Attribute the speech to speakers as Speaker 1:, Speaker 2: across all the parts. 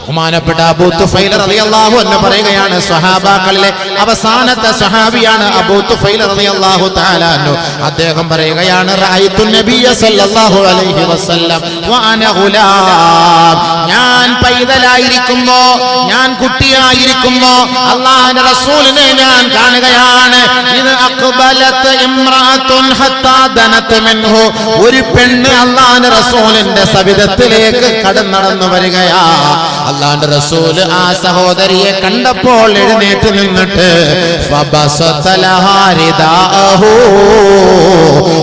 Speaker 1: ബഹുമാനപ്പെട്ട അബൂ തുഫൈൽ റളിയല്ലാഹു അൻഹു പറയുകയാണ്, സ്വഹാബാക്കളിലെ അവസാനത്തെ സ്വഹാബിയാണ് അബൂ തുഫൈൽ റളിയല്ലാഹു തആല അൻഹു. അദ്ദേഹം പറയുകയാണ്, റഅയ്തു നബിയ സല്ലല്ലാഹു അലൈഹി വസല്ലം വഅന ഗുലാം. ഞാൻ പൈതലായിരിക്കുമ്പോ, ഞാൻ കുട്ടിയായിരിക്കുമ്പോ അല്ലാഹുവിന്റെ റസൂലിനെ ഞാൻ കാണുകയാണ്. ഇത് അഖ്ബലത് ഇംറഅത്തുൻ ഹത്താ ദനത് മിൻഹു. ഒരു പെണ്ണ് അല്ലാഹുവിന്റെ റസൂലിന്റെ സവിധത്തിലേക്ക് കടന്നു വരികയാ. അല്ലാഹുവിന്റെ റസൂൽ ആ സഹോദരിയെ കണ്ടപ്പോൾ എഴുന്നേറ്റ് നിന്നിട്ട്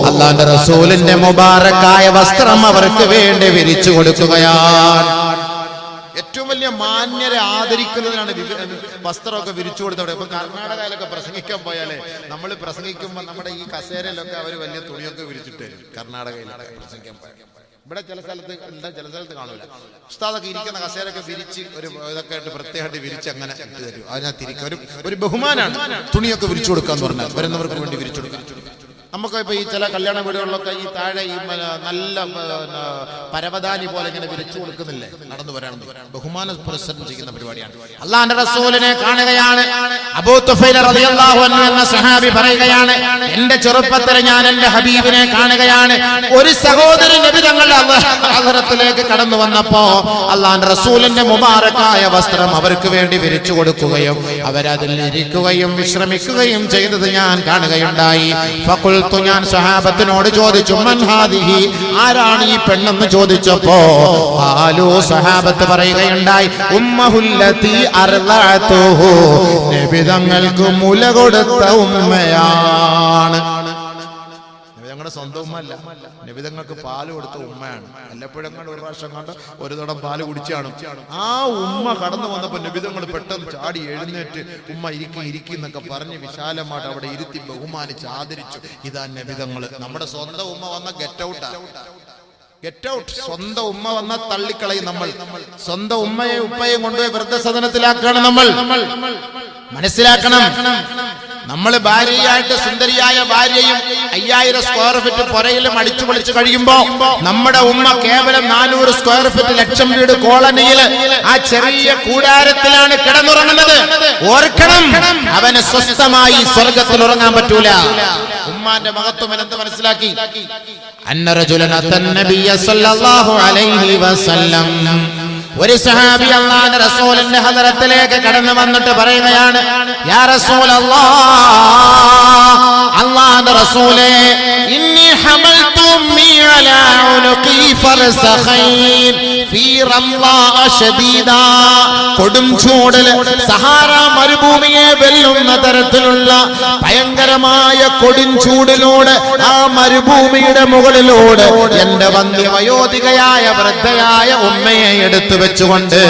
Speaker 1: അല്ലാഹുവിന്റെ റസൂലിന്റെ മുബാറക്കായ വസ്ത്രം അവർക്ക് വേണ്ടി വിരിച്ചു കൊടുക്കുകയാണ്. ഏറ്റവും വലിയ മാന്യരെ ആദരിക്കുന്നതിനാണ് വസ്ത്രമൊക്കെ വിരിച്ചു കൊടുത്തവിടെ. ഇപ്പൊ കർണാടകയിലൊക്കെ പ്രസംഗിക്കാൻ പോയാലേ നമ്മൾ പ്രസംഗിക്കുമ്പോൾ നമ്മുടെ ഈ കസേരയിലൊക്കെ അവർ വലിയ തുണിയൊക്കെ വിരിച്ചിട്ട് തരും. കർണാടകയിലൊക്കെ പ്രസംഗിക്കാൻ പോയാൽ ഇവിടെ ചില സ്ഥലത്ത് എന്താ, ചില സ്ഥലത്ത് കാണൂല. ഉസ്താദൊക്കെ ഇരിക്കുന്ന കസേരയൊക്കെ വിരിച്ച് ഒരു ഇതൊക്കെ ആയിട്ട് പ്രത്യേകമായിട്ട് വിരിച്ച് അങ്ങനെ ഇട്ട് തരും. അതിനകത്ത് ഒരു ബഹുമാനാണ് തുണിയൊക്കെ വിരിച്ചു കൊടുക്കാന്ന് പറഞ്ഞാൽ, വരുന്നവർക്ക് വേണ്ടി വിരിച്ചു കൊടുക്കാം. നമുക്ക് ഇപ്പൊ ഈ ചില കല്യാണ വീടുകളിലൊക്കെ ഈ താഴെ ഈ നല്ല പരവതാനി പോലെ ഇങ്ങനെ വിരിച്ചു കൊടുക്കുന്നില്ലേ, നടന്നു വരാണെന്ന് ബഹുമാന പുരസ്സരം ചെയ്യുന്ന പരിപാടിയാണ്. അല്ലാഹുവിന്റെ റസൂലിനെ കാണുകയാണ്. അബൂ തുഫൈൽ റളിയല്ലാഹു അൻഹു എന്ന സഹാബി പറയുകയാണ്, എന്റെ ചെറുപ്പത്തിൽ ഞാൻ എന്റെ ഹബീബിനെ കാണുകയാണ്. ഒരു സഹോദരി നബി തങ്ങളുടെ ഹളറത്തിലേക്ക് കടന്നു വന്നപ്പോ അല്ലാഹുവിന്റെ റസൂലിന്റെ മുബാറക്കായ വസ്ത്രം അവർക്ക് വേണ്ടി വിരിച്ചു കൊടുക്കുകയും അവരതിൽ ഇരിക്കുകയും വിശ്രമിക്കുകയും ചെയ്തത് ഞാൻ കാണുകയുണ്ടായി. ഞാൻ സഹാബത്തിനോട് ചോദിച്ചു, മൻ ഹാദിഹി, ആരാണ് ഈ പെണ്ണെന്ന് ചോദിച്ചപ്പോ സഹാബത്ത് പറയുകയുണ്ടായി, ഉമ്മഹുല്ലതി അർളഅതുഹു, നബി തങ്ങൾക്ക് മുല കൊടുത്ത ഉമ്മയാണ്. ഞങ്ങളുടെ സ്വന്തം ഉമ്മ അല്ല, നബിതങ്ങൾക്ക് പാല് കൊടുത്ത ഉമ്മയാണ്. വല്ലപ്പോഴും കണ്ട് ഒരു പ്രാവശ്യം കണ്ട് ഒരു തടം പാല് കുടിച്ചാണ്. ആ ഉമ്മ കടന്നു വന്നപ്പോ നബിതങ്ങൾ പെട്ടെന്ന് ചാടി എഴുന്നേറ്റ് ഉമ്മ ഇരിക്കും എന്നൊക്കെ പറഞ്ഞ് വിശാലമായിട്ട് അവിടെ ഇരുത്തി ബഹുമാനിച്ച് ആദരിച്ചു. ഇതാ നബിതങ്ങൾ. നമ്മുടെ സ്വന്തം ഉമ്മ വന്ന ഗെറ്റ് ഔട്ട്. സ്വന്തം ഉമ്മ വന്ന തള്ളിക്കളയും നമ്മൾ. സ്വന്തം ഉമ്മയെ ഉപ്പയും കൊണ്ടുപോയി വൃദ്ധസദനത്തിലാക്കണം നമ്മൾ. മനസ്സിലാക്കണം, നമ്മൾ ഭാര്യയായിട്ട് സുന്ദരിയായ ഭാര്യയും 5000 സ്ക്വയർ ഫീറ്റ് പുരയിലും അടിച്ചു പൊളിച്ചു കഴിയുമ്പോ നമ്മുടെ ഉമ്മ കേവലം 400 സ്ക്വയർ ഫീറ്റ് ലക്ഷം വീട് കോളനിയിൽ ആ ചെറിയ കൂടാരത്തിലാണ് കിടന്നുറങ്ങുന്നത്. ഓർക്കണം, അവന് സ്വസ്ഥമായി സ്വർഗത്തിൽ ഉറങ്ങാൻ പറ്റൂല. ഉമ്മാന്റെ മഹത്വം എന്ത് മനസ്സിലാക്കി? അന്ന റജുലൻ അത്തൻ നബിയ സല്ലല്ലാഹു അലൈഹി വസല്ലം, ഒരു സഹാബി അല്ലാഹുവിന്റെ റസൂലിന്റെ ഹദറത്തിലേക്ക് കടന്നു വന്നിട്ട് പറയുകയാണ്, യാ റസൂലല്ലാഹ്, അല്ലാഹുവിന്റെ റസൂലേ, ഇന്നി ഹമൽതു ഉമ്മി അലാ ഉനുഖി ഫർസഖൈൻ ഫീ റംളാ ശദീദാ. കൊടും ചൂടിൽ സഹാറ മരുഭൂമിയെ വെല്ലുന്ന തരത്തിലുള്ള ഭയങ്കരമായ കൊടും ചൂടിലൂടെ ആ മരുഭൂമിയുടെ മുകളിലൂടെ എന്റെ വന്ധ്യവയോധികയായ വൃദ്ധയായ ഉമ്മയെ എടുത്തു വെച്ചുകൊണ്ട്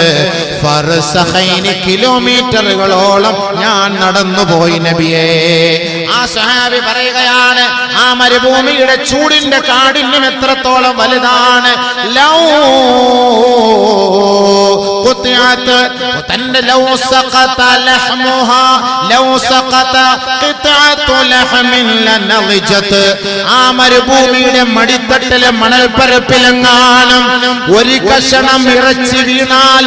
Speaker 1: ഫർസഖൈനി, കിലോമീറ്ററുകളോളം ഞാൻ നടന്നുപോയി നബിയേ. ആ സഹാബി പറയുകയാണ്, ആ മരുഭൂമിയുടെ ചൂടിന്റെ കാഠിന്യം എത്രത്തോളം വലുതാണ്. ആ മരുഭൂമിയുടെ മടിത്തട്ടിലെ മണൽപ്പരപ്പിലെങ്ങാനും ഒരു കഷണം ഇറച്ചി വീണാൽ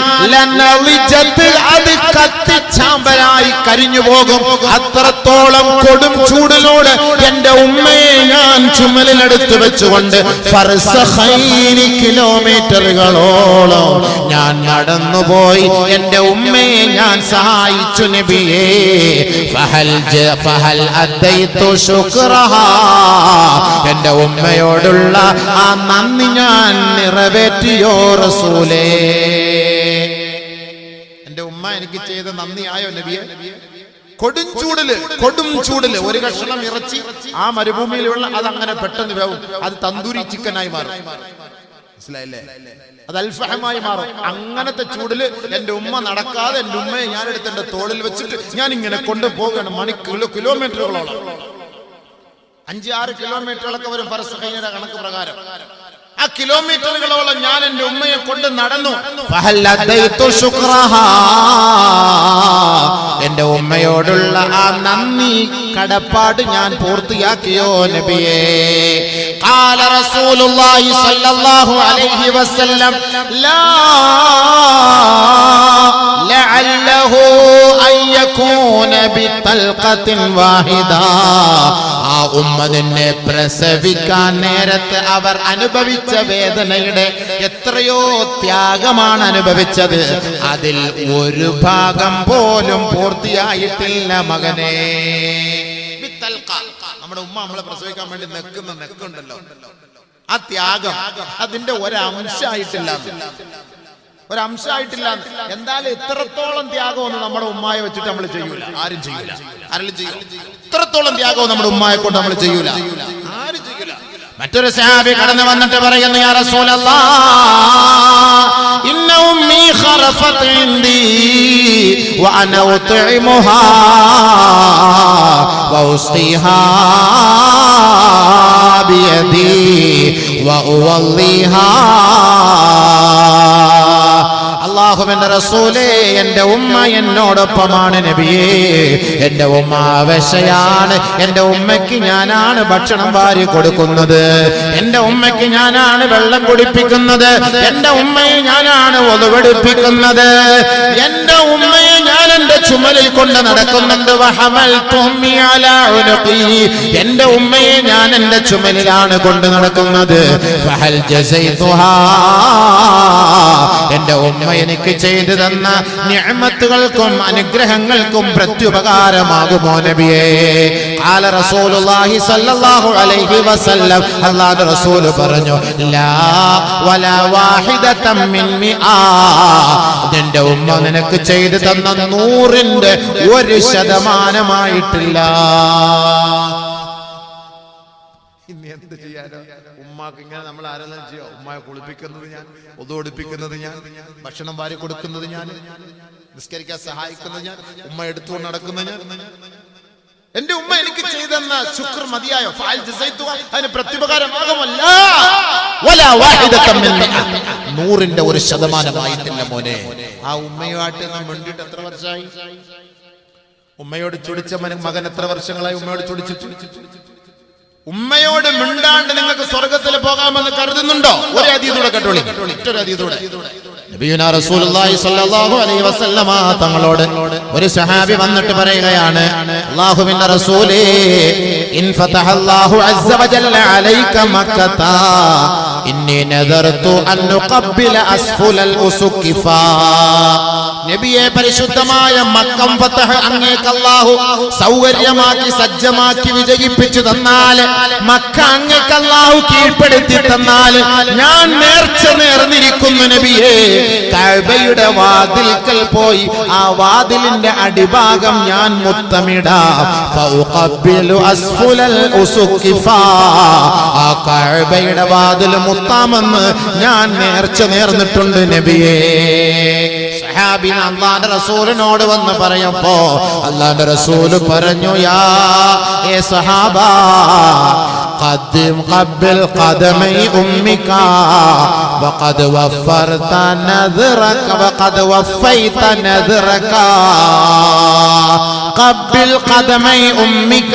Speaker 1: അത് കത്തിച്ചാമ്പലായി കരിഞ്ഞു പോകും. അത്രത്തോളം കൊടും ചൂടിലൂടെ എന്റെ ഉമ്മയെ ഞാൻ ചുമലിലെടുത്ത് വെച്ചുകൊണ്ട് ഫർസഖൈനി, കിലോമീറ്ററുകളോളം ഞാൻ നടന്നുപോയി എന്റെ ഉമ്മയെ ഞാൻ സഹായിച്ചു നബിയേ. ഫഹൽ അദ്ദൈതു ശുക്റഹാ, എന്റെ ഉമ്മയോടുള്ള ആ നന്ദി ഞാൻ നിറവേറ്റിയോ റസൂലേ. എന്റെ ഉമ്മ എനിക്ക് ചെയ്ത നന്ദിയായോ നബിയെ? കൊടും ചൂടില് ഒരു കഷണം ഇറച്ചി ആ മരുഭൂമിയിലുള്ള അതങ്ങനെ പെട്ടെന്ന് വേവും. അത് തന്തൂരി ചിക്കനായി മാറും. മനസ്സിലായില്ലേ? അത് അൽഫഹമായി മാറും. അങ്ങനത്തെ ചൂടില് എന്റെ ഉമ്മ നടക്കാതെ എന്റെ ഉമ്മയെ ഞാനെടുത്ത് എന്റെ തോളിൽ വെച്ചിട്ട് ഞാൻ ഇങ്ങനെ കൊണ്ടുപോകണം. കിലോമീറ്ററുകളോളം, 5-6 കിലോമീറ്ററുകളൊക്കെ വരും ഫർസഖൈനിയുടെ കണക്ക് പ്രകാരം. ആ കിലോമീറ്ററുകളോളം ഞാൻ എന്റെ ഉമ്മയെ കൊണ്ട് നടന്നു. എന്റെ ഉമ്മയോടുള്ള ആ നന്ദി കടപ്പാട് ഞാൻ പൂർത്തിയാക്കിയോ നബിയേ. ഖാല റസൂലുള്ളാഹി സ്വല്ലല്ലാഹു അലൈഹി വസല്ലം, ലാ ബിതൽഖത്തിൻ വാഹിദ. ആ ഉമ്മ നിന്നെ പ്രസവിക്കാൻ നേരത്ത് അവർ അനുഭവിച്ച വേദനയുടെ എത്രയോ ത്യാഗമാണ് അനുഭവിച്ചത്. അതിൽ ഒരു ഭാഗം പോലും പൂർത്തിയായിട്ടില്ല മകനെ. നമ്മുടെ ഉമ്മ നമ്മളെ പ്രസവിക്കാൻ വേണ്ടി നെക്കുണ്ടല്ലോ, ആ ത്യാഗം അതിന്റെ ഒരംശമായിട്ടില്ല. എന്തായാലും ഇത്രത്തോളം ത്യാഗമൊന്നും നമ്മുടെ ഉമ്മായെ വെച്ചിട്ട് നമ്മൾ ചെയ്യൂല, ആരും ചെയ്യൂല. ഇത്രത്തോളം ത്യാഗവും നമ്മുടെ ഉമ്മായെ കൊണ്ട് നമ്മൾ ചെയ്യൂല, ആരും ചെയ്യൂല. മറ്റൊരു സഹാബി കടന്നു വന്നിട്ട് പറയുന്നു, യാ റസൂലല്ലാഹ് ഇന്ന ഉമ്മി ഖറഫത് ഇൻദി വ അന ഉത്ഇമുഹാ വ ഉസ്ഖിഹാ ബിയദി വ ഉവല്ലിഹാ. അല്ലാഹുവിന്റെ റസൂലേ, എന്റെ ഉമ്മ എന്നോടൊപ്പമാണ് നബിയേ. എന്റെ ഉമ്മ അവശയാണ്. എന്റെ ഉമ്മയ്ക്ക് ഞാനാണ് ഭക്ഷണം വാരി കൊടുക്കുന്നത്. എന്റെ ഉമ്മയ്ക്ക് ഞാനാണ് വെള്ളം കുടിപ്പിക്കുന്നത്. എന്റെ ഉമ്മയെ ഞാനാണ് ഒതുവെടുപ്പിക്കുന്നത്. എന്റെ ഉമ്മയെ ഞാൻ എന്റെ ചുമലിൽ കൊണ്ട് നടക്കുന്നുണ്ട്. എന്റെ ഉമ്മയെ ഞാൻ എന്റെ ചുമലിലാണ് കൊണ്ട് നടക്കുന്നത്. എന്റെ ഉമ്മ എനിക്ക് ചെയ്തു തന്ന നിഅമത്തുകൾക്കും അനുഗ്രഹങ്ങൾക്കും പ്രത്യുപകാരമാകുമോ നബിയേ? ഖാല റസൂലുള്ളാഹി സ്വല്ലല്ലാഹു അലൈഹി വസല്ലം, അല്ലാഹുവിന്റെ റസൂൽ പറഞ്ഞു, ലാ വലാ വാഹിദതൻ മിൻ മിആ. നിന്റെ ഉമ്മ നിനക്ക് ചെയ്തു തന്ന 100ന്റെ 1% ഇനി എന്ത് ചെയ്യാനോ? ഉമ്മാക്ക് ഇങ്ങനെ നമ്മൾ ആരെല്ലാം ചെയ്യോ? ഉമ്മയെ കുളിപ്പിക്കുന്നത് ഞാൻ, ഒതുവെടുപ്പിക്കുന്നത് ഞാൻ, ഭക്ഷണം വാരി കൊടുക്കുന്നത് ഞാൻ, നിസ്കരിക്കാൻ സഹായിക്കുന്നത് ഞാൻ, ഉമ്മ എടുത്തുകൊണ്ട് നടക്കുന്നത് ഞാൻ. എന്റെ ഉമ്മ എനിക്ക് ചെയ്തെന്ന ശുക്ർ മതിയായോ? അതിന് പ്രത്യുപകാരമാകുമല്ല. 100ന്റെ 1% മോനെ. ആ ഉമ്മയുമായിട്ട് നാം വേണ്ടിയിട്ട് എത്ര വർഷമായി? ഉമ്മയോട് ചൊടിച്ച മകൻ എത്ര വർഷങ്ങളായി ഉമ്മയോട് ചൊടിച്ചിട്ട്? ഉമ്മയോട് മിണ്ടാണ്ട് നിങ്ങൾക്ക് സ്വർഗത്തിൽ പോകാമെന്ന് കരുതുന്നുണ്ടോ? ഒരു ഹദീസൂടെ കേട്ടോളി, മറ്റൊരു ഹദീസൂടെ. നബിയുനാ റസൂലുള്ളാഹി സ്വല്ലല്ലാഹു അലൈഹി വസല്ലമ തങ്ങളോട് ഒരു സഹാബി വന്നിട്ട് പറയുകയാണ്, അല്ലാഹുവിന്റെ റസൂലേ, ഇൻ ഫതഹല്ലാഹു അസ്സ വജല്ല അലൈക മക്കത ഇന്നി നദർതു അൻ നുഖബ്ബില അസ്ഫുലൽ ഉസുഖിഫാ. നബിയെ, പരിശുദ്ധമായ മക്കം ഫതഹ് അങ്ങേക്ക് അല്ലാഹു സൗകര്യമാക്കി സജ്ജമാക്കി വിജയിപ്പിച്ചു തന്നാൽ, മക്ക അങ്ങേക്ക് അല്ലാഹു കീഴ്പ്പെടുത്തി തന്നാൽ, ഞാൻ നേർച്ച നേർന്നിരിക്കുന്നു നബിയെ, കഅബയുടെ വാതിൽക്കൽ പോയി ആ വാതിലിന്റെ അടിഭാഗം ഞാൻ മുത്തമിടാം. ഫഉഖബ്ബിലു അസ്ഫുലൽ ഉസുഖിഫാ. ആ കഅബയുടെ വാതിൽ മുത്താമെന്ന് ഞാൻ നേർച്ച നേർന്നിട്ടുണ്ട് നബിയേ. സഹാബി അല്ലാഹുവിന്റെ റസൂലിനോട് വന്ന് പറയപ്പോ അല്ലാഹുവിന്റെ റസൂൽ പറഞ്ഞു, യാ ഏ സഹാബാ, قدم قبل قدمي أمك وقد وفرت نذرك وقد وفيت نذرك. قبل قدمي أمك,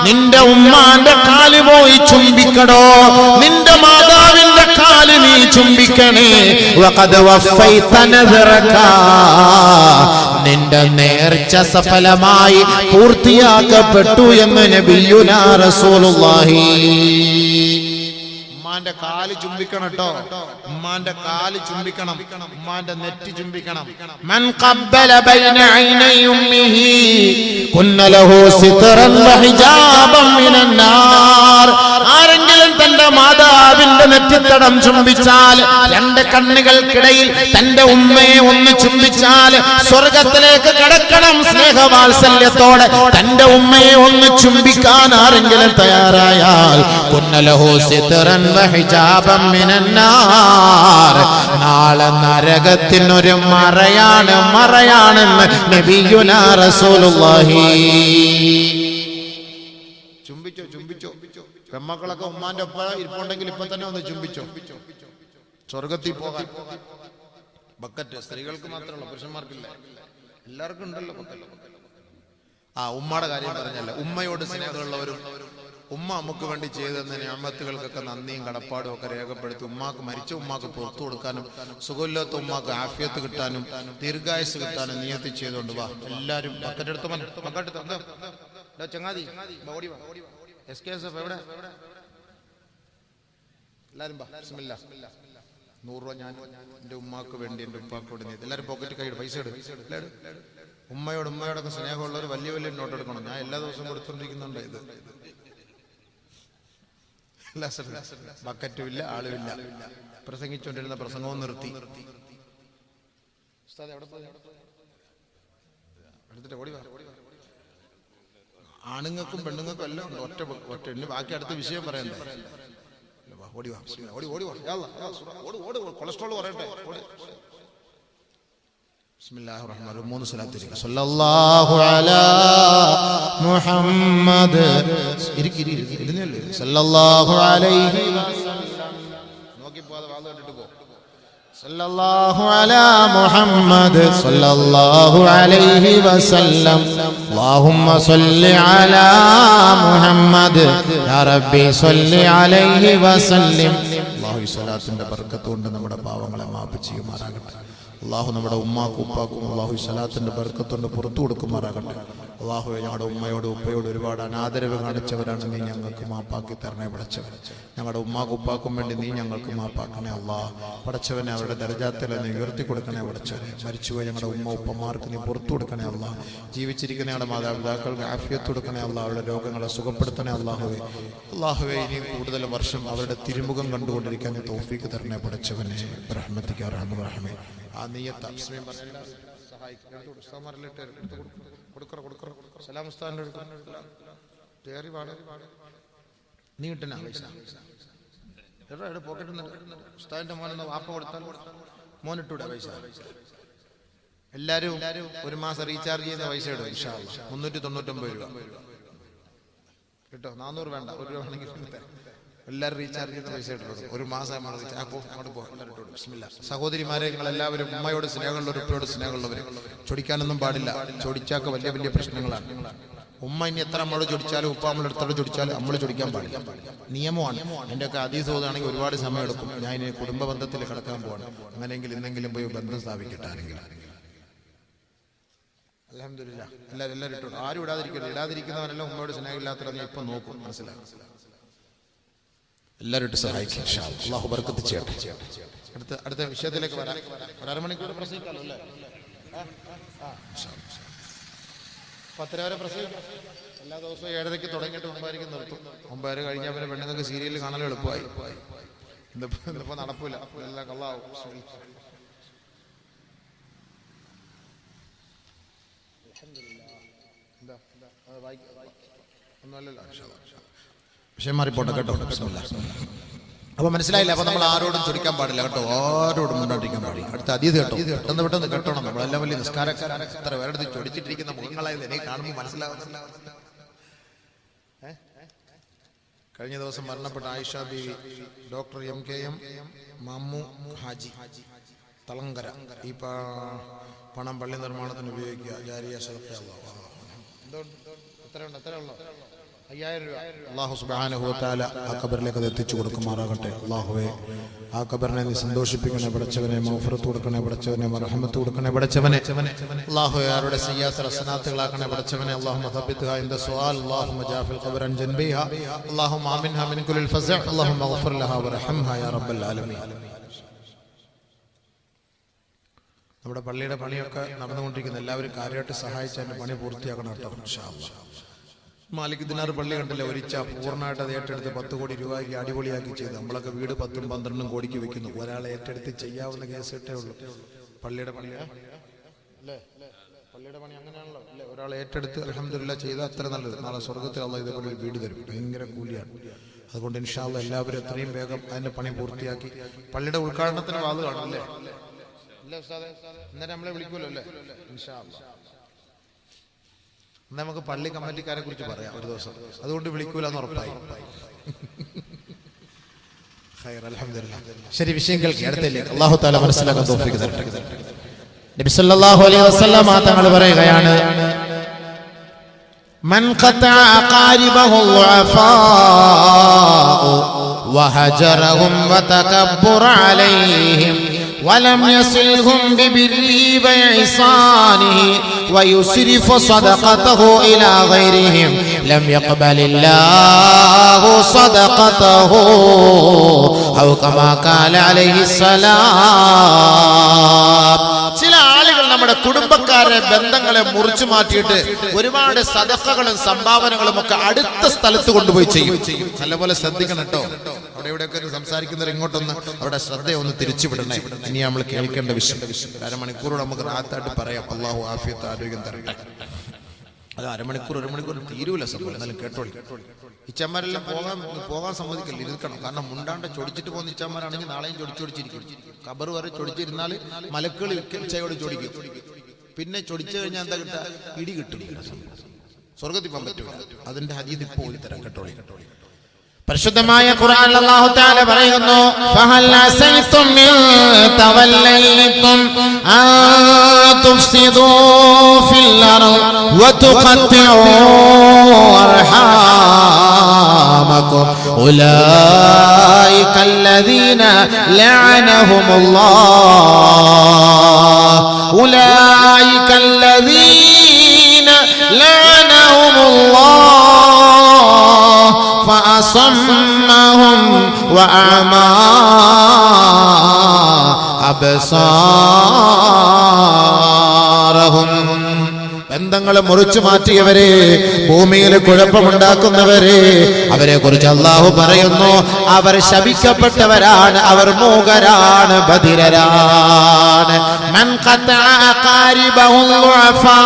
Speaker 1: നിന്റെ ഉമ്മാന്റെ കാല് പോയി ചുംബിക്കടോ, നിന്റെ മാതാവിന്റെ കാല് നീ ചുംബിക്കണേ. وقد وفيت نذرك, നിന്റെ നേർച്ച സഫലമായി പൂർത്തിയാക്കപ്പെട്ടു എന്ന് നബിയുനാ റസൂലുള്ളാഹി. ഉമ്മാന്റെ കാല് ചുംബിക്കണം കേട്ടോ, ഉമ്മാന്റെ കാല് ചുംബിക്കണം, ഉമ്മാന്റെ നെറ്റി ചുംബിക്കണം. മൻ ഖബ്ബല ബൈന ഐനൈ ഉമ്മിഹി കുന്ന ലഹു സിത്റൻ വഹിജാബൻ മിനൻ നാർ. ആരെങ്കിലും തന്റെ മാതാവിന്റെ നെറ്റിത്തടം ചുംബിച്ചാൽ, രണ്ട് കണ്ണുകൾക്കിടയിൽ തന്റെ ഉമ്മയെ ഒന്ന് ചുംബിച്ചാൽ സ്വർഗത്തിലേക്ക് കടക്കണം സ്നേഹവാത്സല്യത്തോടെ. തന്റെ ഉമ്മയെ ഒന്ന് ചുംബിക്കാൻ ആരെങ്കിലും തയ്യാറായാൽ കുന്ന ലഹു സിത്റൻ വഹിജാബൻ മിനൻ നാർ, നാളെ നരകത്തിനൊരു മറയാണെന്ന് നബിയുനാ റസൂലുള്ളാഹി. ചുംബിച്ചോ. പെമ്മക്കളൊക്കെ ഉമ്മാന്റെ ഒപ്പം ഇരിപ്പുണ്ടെങ്കിൽ ഇപ്പൊ തന്നെ ഒന്ന് ചുംബിച്ചോ. സ്വർഗത്തിൽ പോകാൻ ബക്കറ്റ് സ്ത്രീകൾക്ക് മാത്രമല്ല, പുരുഷന്മാർക്കില്ല, എല്ലാവർക്കും ഉണ്ടല്ലോ ബക്കറ്റ്. ആ ഉമ്മയുടെ കാര്യം പറഞ്ഞല്ല, ഉമ്മയോട് സ്നേഹമുള്ളവരും ഉമ്മ നമുക്ക് വേണ്ടി ചെയ്തെന്ന നിഅമത്തുകൾക്കൊക്കെ നന്ദിയും കടപ്പാടും ഒക്കെ രേഖപ്പെടുത്തി മരിച്ച ഉമ്മാക്ക് പുറത്തു കൊടുക്കാനും സുഖമില്ലാത്ത ഉമ്മാക്ക് ആഫിയത്ത് കിട്ടാനും ദീർഘായുസ് കിട്ടാനും നിയത്തി ചെയ്തുകൊണ്ട് വാ എല്ലാവരും ചങ്ങാതി എവിടെ എല്ലാവരും ബിസ്മില്ലാ 100 രൂപ ഞാൻ എൻ്റെ ഉമ്മാക്ക് വേണ്ടി എൻ്റെ ഉപ്പാക്ക് വേണ്ടി എല്ലാവരും പോക്കറ്റ് കൈ പൈസ എടുക്കും. ഉമ്മയോടൊക്കെ സ്നേഹമുള്ളവർ വലിയ വലിയ നോട്ട് എടുക്കണം. ഞാൻ എല്ലാ ദിവസവും കൊടുത്തോണ്ടിരിക്കുന്നുണ്ട്. ഇത് ബക്കറ്റും ഇല്ല, ആളുമില്ല. പ്രസംഗിച്ചുകൊണ്ടിരുന്ന പ്രസംഗവും നിർത്തി. എടുത്തിട്ട് ഓടി വാ. ആണുങ്ങൾക്കും പെണ്ണുങ്ങൾക്കും എല്ലാം ഉണ്ട്. ഒറ്റ ഇനി ബാക്കി അടുത്ത വിഷയം പറയണ്ടേ. ഓടി വാ, ഓടി വാ. കൊളസ്ട്രോൾ പറയട്ടെ. ബിസ്മില്ലാഹിർ റഹ്മാനിർ റഹീം. 3 സ്വലാത്ത് സല്ലല്ലാഹു അലാ മുഹമ്മദ് സല്ലല്ലാഹു അലൈഹി വസല്ലം. നോക്കി പോവാതെ വാള് കണ്ടിട്ട് പോ. സല്ലല്ലാഹു അലാ മുഹമ്മദ് സല്ലല്ലാഹു അലൈഹി വസല്ലം. അല്ലാഹുമ്മ സ്വല്ലി അലാ മുഹമ്മദ് യാ റബ്ബി സ്വല്ലി അലൈഹി വസല്ലം. അല്ലാഹു ഈ സ്വലാത്തിന്റെ ബർക്കത്ത് കൊണ്ട് നമ്മുടെ പാവങ്ങളെ മാപ്പ് ചെയ്യുമാറാകട്ടെ. അള്ളാഹു നമ്മുടെ ഉമ്മാക്കും ഉപ്പാക്കും അള്ളാഹു സ്വലാത്തിന്റെ ബർക്കത്തുകൊണ്ട് പുറത്തു കൊടുക്കുമാറാകട്ടെ. അള്ളാഹുവെ ഞങ്ങളുടെ ഉമ്മയോട് ഉപ്പയോട് ഒരുപാട് അനാദരവ് കാണിച്ചവരാണ്. നീ ഞങ്ങൾക്ക് മാപ്പാക്കി തരണേ പടച്ചവൻ. ഞങ്ങളുടെ ഉമ്മാക്കും ഉപ്പാക്കും വേണ്ടി നീ ഞങ്ങൾക്ക് മാപ്പാക്കണേ അള്ളാഹ്. പടച്ചവനെ അവരുടെ ദർജാത്തിലെ നീ ഉയർത്തി കൊടുക്കണേ പടച്ചവനെ. മരിച്ചുപോയി ഞങ്ങളുടെ ഉമ്മ ഉപ്പമാർക്ക് നീ പുറത്തു കൊടുക്കണേ അള്ളാഹ്. ജീവിച്ചിരിക്കുന്ന ഞങ്ങളുടെ മാതാപിതാക്കൾക്ക് ആഫിയത്ത് കൊടുക്കണേ അള്ളാഹ്. അവരുടെ രോഗങ്ങളെ സുഖപ്പെടുത്തണേ അള്ളാഹുവെ. അള്ളാഹുവെ ഇനി കൂടുതൽ വർഷം അവരുടെ തിരുമുഖം കണ്ടുകൊണ്ടിരിക്കാൻ നീ തൗഫീക്ക് തരണേ പടച്ചവനെ. റഹ്മത്തിക റഹ്മ റഹ്മേ. ആ നീയത്ത് നീ കിട്ടുന്ന പോക്കറ്റ് മോനെന്ന് വാപ്പ കൊടുത്താൽ മോനിട്ടൂടെ പൈസ. എല്ലാരും ഒരു മാസം റീചാർജ് ചെയ്യുന്ന പൈസ ഇടും. 399 രൂപ കേട്ടോ. 400 വേണ്ട, 1 രൂപ വേണമെങ്കിൽ എല്ലാവരും റീചാർജ് ചെയ്യുന്ന പൈസ ഇട്ടിട്ടുണ്ട്. ഒരു മാസം അങ്ങോട്ട് പോകും. സഹോദരിമാരെ, നിങ്ങൾ എല്ലാവരും ഉമ്മയോട് സ്നേഹമുള്ളവർ ഉപ്പയോട് സ്നേഹമുള്ളവർ ചൊടിക്കാനൊന്നും പാടില്ല. ചൊടിച്ചാക്ക് വലിയ വലിയ പ്രശ്നങ്ങളാണ്. ഉമ്മ ഇനി എത്ര നമ്മളോട് ചൊടിച്ചാലും ഉപ്പ നമ്മളെ അടുത്തോട് ചൊടിച്ചാലും നമ്മൾ ചൊടിക്കാൻ പാടില്ല. നിയമമാണ്. എൻ്റെ ഒക്കെ ഹദീസ് ഓതുകയാണെങ്കിൽ ഒരുപാട് സമയം എടുക്കും. ഞാൻ ഇനി കുടുംബ ബന്ധത്തിൽ കിടക്കാൻ പോവാണ്. അങ്ങനെയെങ്കിൽ ഇന്നെങ്കിലും പോയി ബന്ധം സ്ഥാപിക്കട്ടെ. ആരെങ്കിലും അൽഹംദുലില്ലാഹ് എല്ലാവരും ഇട്ടോളൂ. ആരും ഇടാതിരിക്കരുത്. ഇടാതിരിക്കുന്നവരെല്ലാം ഉമ്മയോട് സ്നേഹമില്ലാത്തവരെ ഇപ്പൊ നോക്കും. മനസ്സിലാക്കും. എല്ലാവരും ഇട്ട് സഹായിക്കും. അല്ലാഹു ബർക്കത്ത് ചെയ്യട്ടെ. അടുത്ത വിഷയത്തിലേക്ക് വരാം. 1/2 മണിക്കൂർ പ്രസംഗിക്കാമല്ലോ അല്ലേ? 10 വരെ പ്രസംഗിക്കാം. എല്ലാ ദിവസവും 7:30 തുടങ്ങിയിട്ട് 9:00 നിർത്തും. 9:00 കഴിഞ്ഞാൽ പിന്നെ പെണ്ണുങ്ങൾക്ക് സീരിയൽ കാണാൻ എളുപ്പമായി. ഇന്നിപ്പോ നടപ്പില്ല. എല്ലാം കള്ളാവും. ഒന്നുമല്ലല്ലോ. വിഷയം മാറിപ്പോട്ടെ കേട്ടോ. അപ്പൊ മനസ്സിലായില്ല. അപ്പൊ നമ്മൾ ആരോടും ചൊടിക്കാൻ പാടില്ല കേട്ടോ. ആരോടും മുന്നോട്ടിരിക്കാൻ പാടില്ല. അടുത്ത അതീത് കേട്ടോ. പെട്ടെന്ന് കേട്ടോണം. നമ്മളെല്ലാം വലിയ നിസ്കാരക്കാരാണ്. എത്ര പേരെടുത്ത് ചൊടിച്ചിട്ടിരിക്കുന്ന മുഖങ്ങളായത് എനിക്ക് കാണുമ്പോൾ മനസ്സിലാവുന്നില്ല. കഴിഞ്ഞ ദിവസം മരണപ്പെട്ട ആയിഷ ബീവി ഡോക്ടർ MKM മമ്മു ഹാജി തളങ്കര ഈ പണം പള്ളി നിർമ്മാണത്തിന് ഉപയോഗിക്കുക. ജാരിയ സദഖ. എത്രയുള്ളൂ? 5000 രൂപ. അല്ലാഹു സുബ്ഹാനഹു വ തആല ആ ഖബറിലേക്ക് അത് എത്തിച്ചു കൊടുക്കുമാറാകട്ടെ. അല്ലാഹുവേ, ആ ഖബറിനെ നീ സന്തോഷിപ്പിക്കണേ പടച്ചവനെ. മഗ്ഫിറത്ത് കൊടുക്കണേ പടച്ചവനെ. മർഹമത്ത് കൊടുക്കണേ പടച്ചവനെ. അല്ലാഹുവേ, അവരുടെ സയ്യാത്ത് ഹസനാത്തുകളാക്കണേ പടച്ചവനെ. അല്ലാഹുമ്മ തബ്ബിത്ഹാ ഇൻദ സുആൽ. അല്ലാഹുമ്മ ജാഫിൽ ഖബറൻ ജൻബിഹാ. അല്ലാഹുമ്മ ആമിൻഹാ മിൻ കുല്ലിൽ ഫസഅ. അല്ലാഹുമ്മഗ്ഫിർ ലഹാ വറഹംഹാ യാ റബ്ബൽ ആലമീൻ. നമ്മുടെ പള്ളിയുടെ പണിയൊക്കെ നടന്നുകൊണ്ടിരിക്കുന്ന എല്ലാവരും കാര്യമായിട്ട് സഹായിച്ച് അതിന്റെ പണി പൂർത്തിയാക്കണം കേട്ടോ. ഇൻഷാ അല്ലാഹ്. മാലിക് ദിനാർ പള്ളി കണ്ടില്ല, ഒരിച്ച പൂർണ്ണമായിട്ട് അത് ഏറ്റെടുത്ത് 10 കോടി രൂപയ്ക്ക് അടിപൊളിയാക്കി ചെയ്തു. നമ്മളൊക്കെ വീട് 10ഉം 12ഉം കോടിക്ക് വെക്കുന്നു. ഒരാളെ ഏറ്റെടുത്ത് ചെയ്യാവുന്ന കേസ് ഇട്ടേ ഉള്ളൂ. പള്ളിയുടെ പണി അല്ലേ? പള്ളിയുടെ പണി അങ്ങനെയാണല്ലോ അല്ലേ? ഒരാൾ ഏറ്റെടുത്ത് അൽഹംദുലില്ലാഹ് ചെയ്താൽ അത്ര നല്ലത്. നാളെ സ്വർഗ്ഗത്തിൽ അല്ലാഹ് ഇതേപോലെ ഒരു വീട് തരും. ഭയങ്കര കൂലിയാണ്. അതുകൊണ്ട് ഇൻഷാ അല്ലാഹ് എല്ലാവരും എത്രയും വേഗം അതിന്റെ പണി പൂർത്തിയാക്കി പള്ളിയുടെ ഉദ്ഘാടനത്തിന് വാത് കാണുമല്ലേ? അല്ലേ ഉസ്താദേ? ഇന്നലെ നമ്മളെ വിളിക്കുമല്ലോ അല്ലേ? ഇൻഷാ അല്ലാഹ് നമുക്ക് പള്ളി കമ്മിറ്റിക്കാരെ കുറിച്ച് പറയാം ഒരു ദിവസം. അതുകൊണ്ട് വിളിക്കൂലെന്ന് ഉറപ്പായി. ശരി, വിഷയം കേൾക്കുക. അടുത്തേക്ക് അല്ലാഹു തആല മനസ്സിലാക്കാൻ തൗഫീഖ് തരട്ടെ. നബി സല്ലല്ലാഹു അലൈഹി വസല്ലം തങ്ങൾ പറയുകയാണ്, من قطع أقاربه الضعفاء وهجرهم وتكبر عليهم ولم يصلهم ببره وإحسانه ويسرف صدقته إلى غيرهم لم يقبل الله صدقته أو كما قال عليه السلام. ചില ആളുകൾ നമ്മുടെ കുടുംബക്കാരെ ബന്ധങ്ങളെ മുറിച്ചു മാറ്റിയിട്ട് ഒരുപാട് സദഖകളും സംഭാവനകളും ഒക്കെ അടുത്ത സ്ഥലത്ത് കൊണ്ടുപോയി ചെയ്യും. നല്ലപോലെ ശ്രദ്ധിക്കണം കേട്ടോ. അവിടെ ഇവിടെയൊക്കെ സംസാരിക്കുന്നവർ ഇങ്ങോട്ടൊന്ന് അവിടെ ശ്രദ്ധയൊന്ന് തിരിച്ചുവിടണേ. ഇനി നമ്മൾ കേൾക്കേണ്ട വിഷയം അരമണിക്കൂറോടെ നമുക്ക് റാത്തായിട്ട് പറയാം. അള്ളാഹു ആഫിയത്ത് ആരോഗ്യം തരട്ടെ. അത് അരമണിക്കൂർ തീരൂല സംഭവം. എന്നാലും കേട്ടോളി. ഇച്ചന്മാരെല്ലാം പോകാൻ സമ്മതിക്കില്ല, ഇരിക്കണം. കാരണം മുണ്ടാണ്ട് ചൊടിച്ചിട്ട് പോകുന്ന ഇച്ചന്മാരാണെങ്കിൽ നാളെയും ചൊടിച്ചിരിക്കും. കബർ വരെ ചൊടിച്ചിരുന്നാൽ മലക്കുകൾ ഇച്ചയോട് ചൊടിക്കും. പിന്നെ ചൊടിച്ചു കഴിഞ്ഞാൽ എന്താ കിട്ടുക? ഇടി കിട്ടും. സ്വർഗത്തിൽ പോകാൻ പറ്റും. അതിന്റെ ഹദീസ് ഇപ്പോൾ തരാം. കേട്ടോളി. പരിശുദ്ധമായ ഖുർആനിൽ അല്ലാഹു തആല പറയുന്നു, ഫഹൽ അസൈതും മിൻ തവല്ലൈതും അൻ തുഫ്സിദൂ ഫിൽ അർദ് വതുഖത്തിഉ അർഹാമകും ഉലൈക അല്ലദീന ലഅനഹുമുല്ലാഹ് ഉലൈക അല്ലദീന ലഅനഹുമുല്ലാഹ് فأصمهم وأعمى أبصارهم. ബന്ധങ്ങളെ മുറിച്ചു മാറ്റിയവരെ, ഭൂമിയിൽ കുഴപ്പമുണ്ടാക്കുന്നവരെ, അവരെ കുറിച്ച് അല്ലാഹു പറയുന്നു, അവർ ശപിക്കപ്പെട്ടവരാണ്, അവർ മൂകരാണ്, ബധിരരാണ്. മൻ ഖതഅ അഖാരിബഹു ളുഅഫാ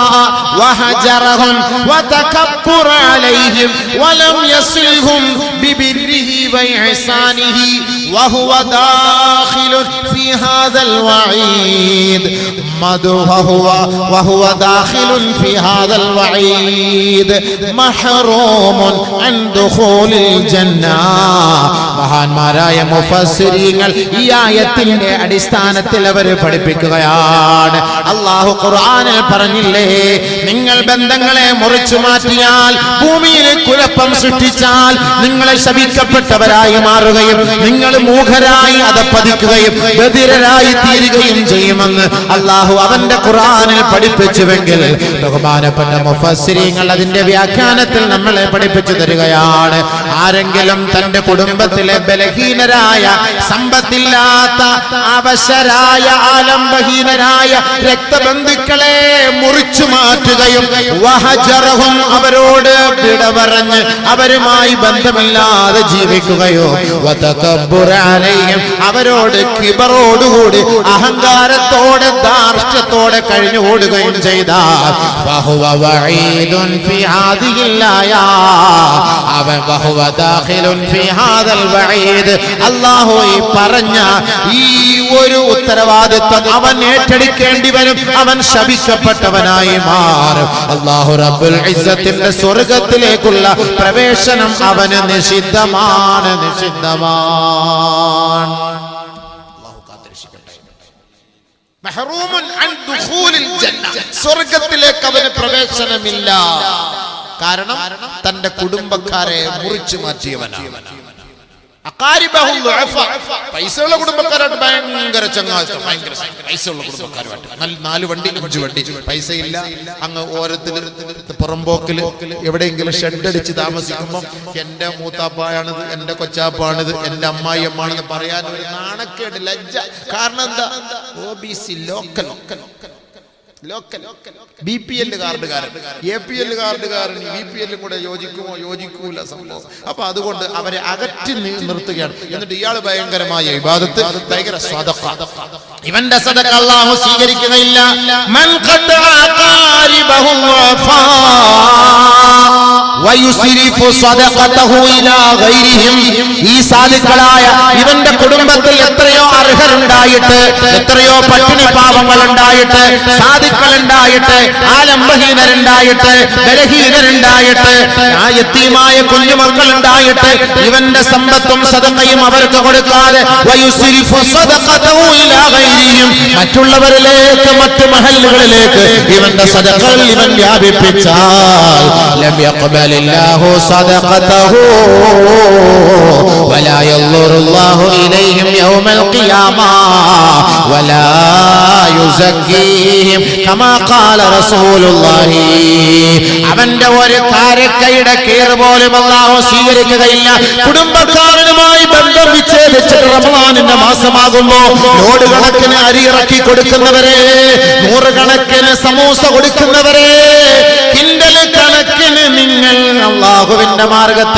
Speaker 1: വഹജറഹും വതകബ്ബറ അലൈഹിം വലം യസിൽഹും ബിബിർരിഹി വഇഹ്സാനിഹി വഹുവ ദാഖിലുൻ ഫീ ഹാദൽ വഈദ് വഹുവ ദാഖിലുൻ في هذا الوعيد محروم عن دخول الجنة. മഹാന്മാരായ മുഫസ്സിരീങ്ങൾ ഈ ആയത്തിന്റെ അടിസ്ഥാനത്തിൽ അവർ പഠിപ്പിക്കുകയാണ്. അല്ലാഹു ഖുർആനിൽ പറഞ്ഞില്ലേ, നിങ്ങൾ ബന്ധങ്ങളെ മുറിച്ചു മാറ്റിയാൽ, ഭൂമിയിൽ കുഴപ്പം സൃഷ്ടിച്ചാൽ നിങ്ങൾ ശപിക്കപ്പെട്ടവരായി മാറുകയും നിങ്ങൾ മൂഖരായി അധപ്പതിക്കുകയും ബധിരരായി തീരുകയും ചെയ്യുമെന്ന് അല്ലാഹു അവന്റെ ഖുർആനിൽ പഠിപ്പിച്ചുവെങ്കിൽ ബഹുമാനപ്പെട്ട മുഫസ്സിരീങ്ങൾ അതിന്റെ വ്യാഖ്യാനത്തിൽ നമ്മളെ പഠിപ്പിച്ചു തരികയാണ്. ആരെങ്കിലും തന്റെ കുടുംബത്തിലെ ബലഹീനരായ, സമ്പത്തില്ലാത്ത, അവശരായ, ആലംബഹീനരായ രക്തബന്ധുക്കളെ മുറിച്ചു മാറ്റുകയും വഹജറഹും അവരോട് വിട പറഞ്ഞ് അവരുമായി ബന്ധമില്ലാതെ ജീവിക്കുകയോ വതകബ്ബുറ അലൈഹിം അവരോട് കിബറോടുകൂടി അഹങ്കാരത്തോടെ ധാർഷ്ട്യത്തോടെ കഴിഞ്ഞുകൂടുകയും ചെയ്താൽ ഫഹുവ വഈദുൻ ഫീ ഹാദിഹിൽ ആയാ വഹുവ ദാഖിലുൻ ഫീ ഹാദൽ വഈദ്. അല്ലാഹു ഈ പറഞ്ഞ ഈ ഒരു ഉത്തരവാദിത്വം അവൻ ഏറ്റെടുക്കേണ്ടി വരും. അവൻ ശപിക്കപ്പെട്ടവനായി മാറും. അല്ലാഹു റബ്ബുൽ ഇസ്സത്തിന്റെ സ്വർഗ്ഗത്തിലേക്കുള്ള പ്രവേശനം അവന് നിഷിദ്ധമാണ്, നിഷിദ്ധമാണ്. അല്ലാഹു കാത്തിരക്ഷിക്കട്ടെ. മഹറൂമുൻ അൻ ദുഖൂലിൽ ജന്ന, സ്വർഗ്ഗത്തിലേക്ക് അവന് പ്രവേശനമില്ല. കാരണം തന്റെ കുടുംബക്കാരെ മുറിച്ചു മാറ്റിയവനാണ്. പൈസയുള്ള കുടുംബക്കാരായിട്ട് ഭയങ്കര ചങ്ങാത്തം, ഭയങ്കര പൈസയുള്ള കുടുംബക്കാരുമായിട്ട് 4 വണ്ടി 5 വണ്ടി, പൈസയില്ല. അങ്ങ് ഓരോരുത്തർ പുറമ്പോക്കില് എവിടെയെങ്കിലും ഷെഡടിച്ച് താമസിക്കുമ്പോൾ എന്റെ മൂത്താപ്പായാണിത്, എന്റെ കൊച്ചാപ്പാണിത്, എന്റെ അമ്മായിയമ്മാണെന്ന് പറയാൻ ഒരു നാണക്കേട്, ലജ്ജ. കാരണം എന്താ? OBC local BPL കാർഡുകാരൻ, APL കാർഡുകാരൻ BPL കൂടെ യോജിക്കുമോ? യോജിക്കൂല സംഭവം. അപ്പൊ അതുകൊണ്ട് അവരെ അകറ്റി നിർത്തുകയാണ്. എന്നിട്ട് ഇയാള് ഭയങ്കരമായ ഇബാദത്ത്, ഭയങ്കര സദഖ. ഇവന്റെ സദഖ അല്ലാഹു സ്വീകരിക്കുകയില്ല. മൻ ഖതഅ ഖാരിബഹു വഫാ വയുസ്രിഫു സദഖതഹു ഇലാ ഗൈരിഹിം. ഈ സാലികളായ ഇവന്റെ കുടുംബത്തിൽ എത്രയോ അർഹരുണ്ടായിട്ട്, എത്രയോ പട്ടിണി പാവങ്ങൾ പാവങ്ങളുണ്ടായിട്ട്, സാധുക്കളുണ്ടായിട്ട്, ആലംബഹീനരുണ്ടായിട്ട്, ബലഹീനരുണ്ടായിട്ട്, യതീമായ കുഞ്ഞുമക്കളുണ്ടായിട്ട് ഇവന്റെ സമ്പത്തും സദഖയും അവർക്ക് കൊടുക്കാതെ വയുസ്രിഫു സദഖതഹു ഇലാ ഗൈരിഹിം, മറ്റുള്ളവരിലേക്ക്, മറ്റു മഹല്ലുകളിലേക്ക് ഇവന്റെ സദഖകൾ ഇവൻ വ്യാപിപ്പിച്ചാൽ ലം യഖ്ബലില്ലാഹു സദഖതഹു വലാ യൻദുറുല്ലാഹു ഇലൈഹിം യൗമൽ ഖിയാമ വലാ യുസക്കീഹിം കമാ ഖാല റസൂലുള്ളാഹി. അവന്റെ ഒരു കാരക്കയുടെ കീർ പോലും അല്ലാഹു സ്വീകരിക്കുകയില്ല. കുടുംബക്കാരനുമായി ബന്ധം വിച്ഛേദിച്ചിട്ട് റമദാനിന്റെ മാസമാകുമ്പോ ലോഡ് കണക്കിന് അരി ഇറക്കി കൊടുക്കുന്നവരെ, 100 കണക്കിന് സമൂസ കൊടുക്കുന്നവരെ, കിൻഡൽ കണക്കിന് നിങ്ങൾ അല്ലാഹുവിന്റെ മാർഗത്തിൽ